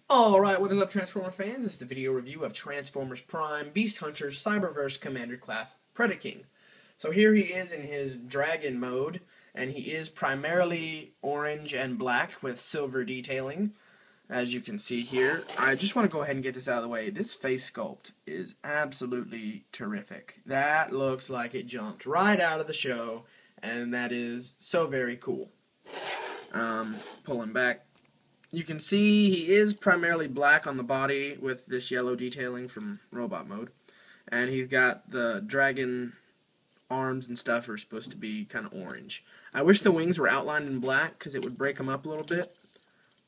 Alright, what is up, Transformer fans? This is the video review of Transformers Prime Beast Hunter's Cyberverse Commander Class Predaking. So here he is in his dragon mode, and he is primarily orange and black with silver detailing, as you can see here. I just want to go ahead and get this out of the way. This face sculpt is absolutely terrific. That looks like it jumped right out of the show, and that is so very cool. Pull him back. You can see he is primarily black on the body with this yellow detailing from robot mode. And he's got the dragon arms and stuff are supposed to be kind of orange. I wish the wings were outlined in black because it would break them up a little bit.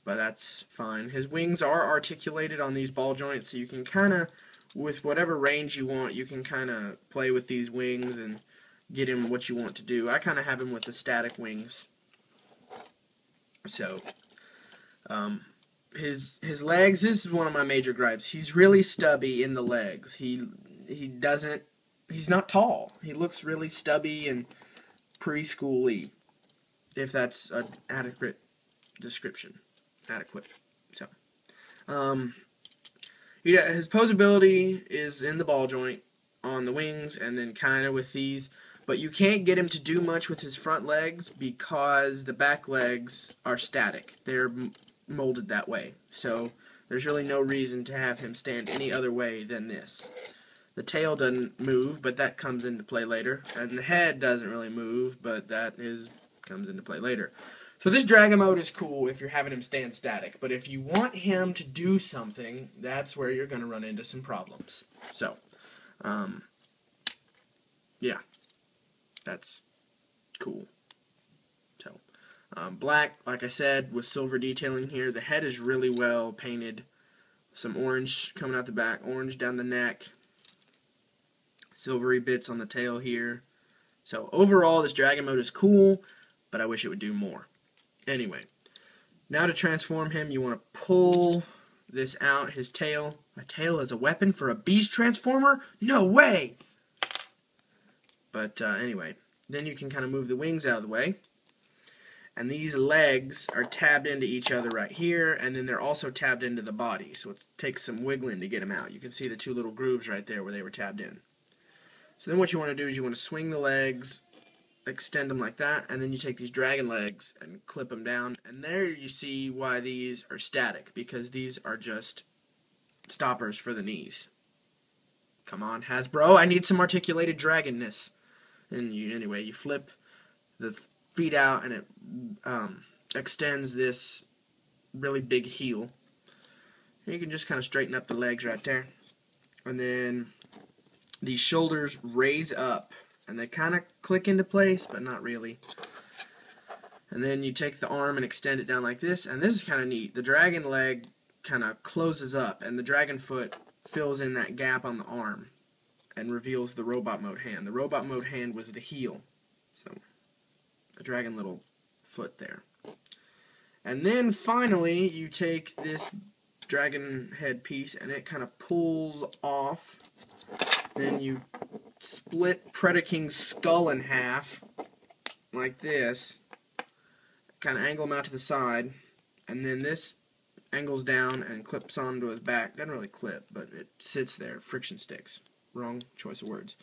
But that's fine. His wings are articulated on these ball joints, so you can kind of, with whatever range you want, you can kind of play with these wings and get him what you want to do. I kind of have him with the static wings. So... his legs, this is one of my major gripes. He's really stubby in the legs. He's not tall. He looks really stubby and preschool-y, if that's an adequate description. Adequate. So, his posability is in the ball joint on the wings and then kind of with these, but you can't get him to do much with his front legs because the back legs are static. They're molded that way, so there's really no reason to have him stand any other way than this. The tail doesn't move, but that comes into play later, and the head doesn't really move, but that comes into play later. So this dragon mode is cool if you're having him stand static, but if you want him to do something, that's where you're going to run into some problems. So, yeah, that's cool. So, black, like I said, with silver detailing here. The head is really well painted. Some orange coming out the back, orange down the neck. Silvery bits on the tail here. So overall, this dragon mode is cool, but I wish it would do more. Anyway, now to transform him, you want to pull this out, his tail. A tail is a weapon for a beast transformer? No way! But anyway, then you can kind of move the wings out of the way. And these legs are tabbed into each other right here, and then they're also tabbed into the body, so it takes some wiggling to get them out. You can see the two little grooves right there where they were tabbed in. So then what you want to do is you want to swing the legs, extend them like that, and then you take these dragon legs and clip them down, and there you see why these are static, because these are just stoppers for the knees. Come on, Hasbro, I need some articulated dragonness. And anyway, you flip the feet out, and it extends this really big heel. And you can just kind of straighten up the legs right there. And then these shoulders raise up, and they kind of click into place, but not really. And then you take the arm and extend it down like this, and this is kind of neat. The dragon leg kind of closes up, and the dragon foot fills in that gap on the arm and reveals the robot mode hand. The robot mode hand was the heel. So a dragon little foot there. And then finally you take this dragon head piece and it kind of pulls off. Then you split Predaking's skull in half like this. Kind of angle him out to the side. And then this angles down and clips onto his back. Doesn't really clip, but it sits there. Friction sticks. Wrong choice of words.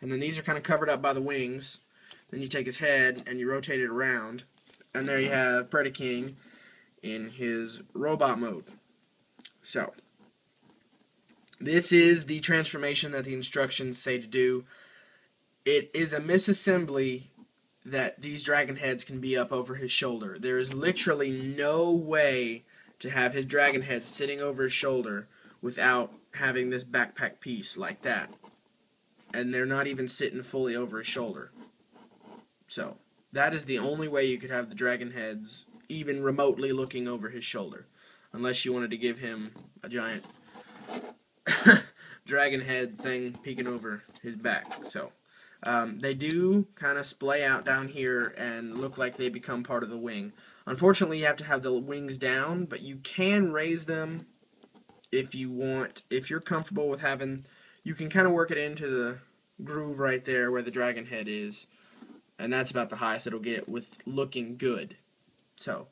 And then these are kind of covered up by the wings. Then you take his head and you rotate it around, and there you have Predaking in his robot mode. So, this is the transformation that the instructions say to do. It is a misassembly that these dragon heads can be up over his shoulder. There is literally no way to have his dragon head sitting over his shoulder without having this backpack piece like that. And they're not even sitting fully over his shoulder. So, that is the only way you could have the dragon heads even remotely looking over his shoulder. Unless you wanted to give him a giant dragon head thing peeking over his back. So, they do kind of splay out down here and look like they become part of the wing. Unfortunately, you have to have the wings down, but you can raise them if you want. If you're comfortable with having, you can kind of work it into the groove right there where the dragon head is. And that's about the highest it'll get with looking good. So,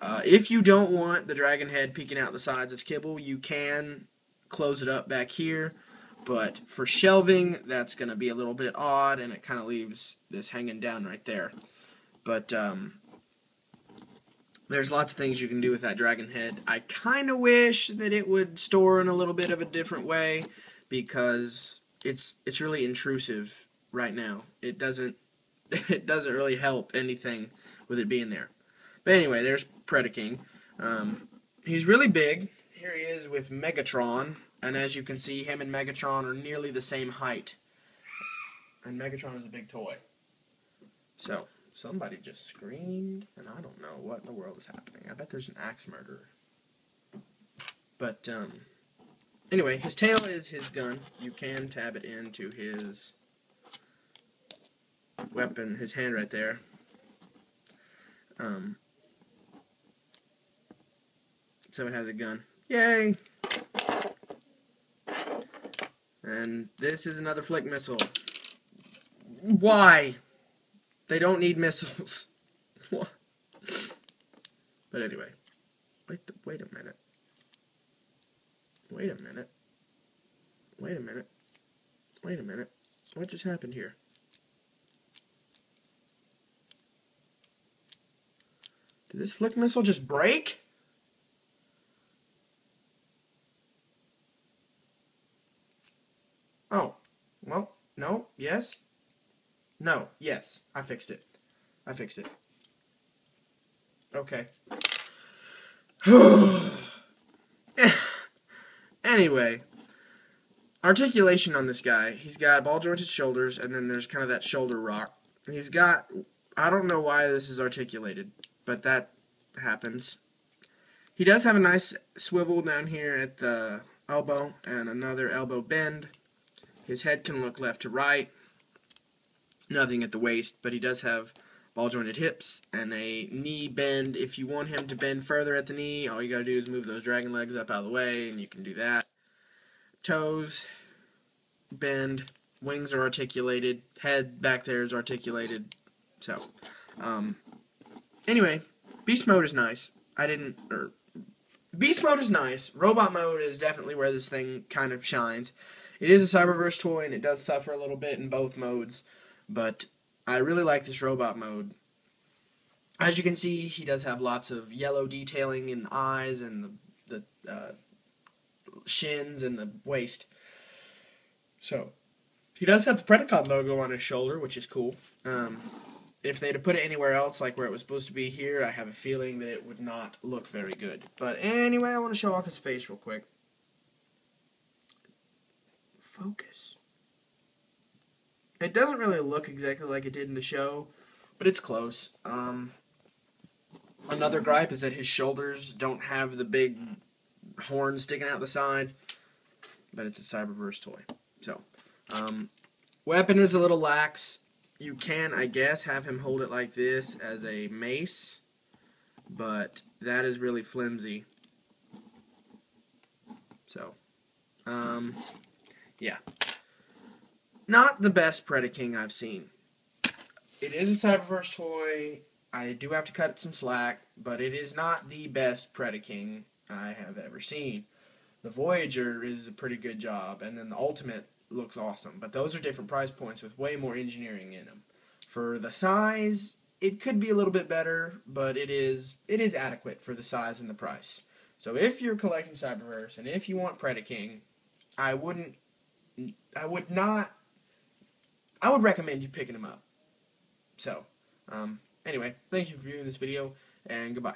If you don't want the dragon head peeking out the sides as kibble, you can close it up back here. But for shelving, that's going to be a little bit odd, and it kind of leaves this hanging down right there. But there's lots of things you can do with that dragon head. I kind of wish that it would store in a little bit of a different way, because it's really intrusive right now. It doesn't really help anything with it being there. But anyway, there's Predaking. He's really big. Here he is with Megatron, and as you can see, him and Megatron are nearly the same height. And Megatron is a big toy. So, somebody just screamed, and I don't know what in the world is happening. I bet there's an axe murderer. But, anyway, his tail is his gun. You can tab it into his weapon, his hand right there. So it has a gun. Yay! And this is another flick missile. Why? They don't need missiles. What? But anyway. Wait a minute. Wait a minute. Wait a minute. Wait a minute. What just happened here? Did this flick missile just break? Oh. Well, no. Yes. No. Yes. I fixed it. I fixed it. Okay. Anyway. Articulation on this guy. He's got ball jointed shoulders, and then there's kind of that shoulder rock. He's got... I don't know why this is articulated, but that happens. He does have a nice swivel down here at the elbow, and another elbow bend. His head can look left to right. Nothing at the waist, but he does have ball-jointed hips and a knee bend. If you want him to bend further at the knee, all you gotta do is move those dragon legs up out of the way, and you can do that. Toes, bend, wings are articulated, head back there is articulated. So, anyway, beast mode is nice. Beast mode is nice. Robot mode is definitely where this thing kind of shines. It is a Cyberverse toy, and it does suffer a little bit in both modes, but I really like this robot mode. As you can see, he does have lots of yellow detailing in the eyes and the shins and the waist. So, he does have the Predaking logo on his shoulder, which is cool. If they'd have put it anywhere else, like where it was supposed to be here, I have a feeling that it would not look very good. But anyway, I want to show off his face real quick. Focus. It doesn't really look exactly like it did in the show, but it's close. Another gripe is that his shoulders don't have the big horns sticking out the side, but it's a Cyberverse toy. So, weapon is a little lax. You can, I guess, have him hold it like this as a mace, but that is really flimsy. So, yeah. Not the best Predaking I've seen. It is a Cyberverse toy. I do have to cut it some slack, but it is not the best Predaking I have ever seen. The Voyager is a pretty good job, and then the Ultimate looks awesome. But those are different price points with way more engineering in them. For the size, it could be a little bit better, but it is adequate for the size and the price. So if you're collecting Cyberverse, and if you want Predaking, I would recommend you picking them up. So, anyway, thank you for viewing this video, and goodbye.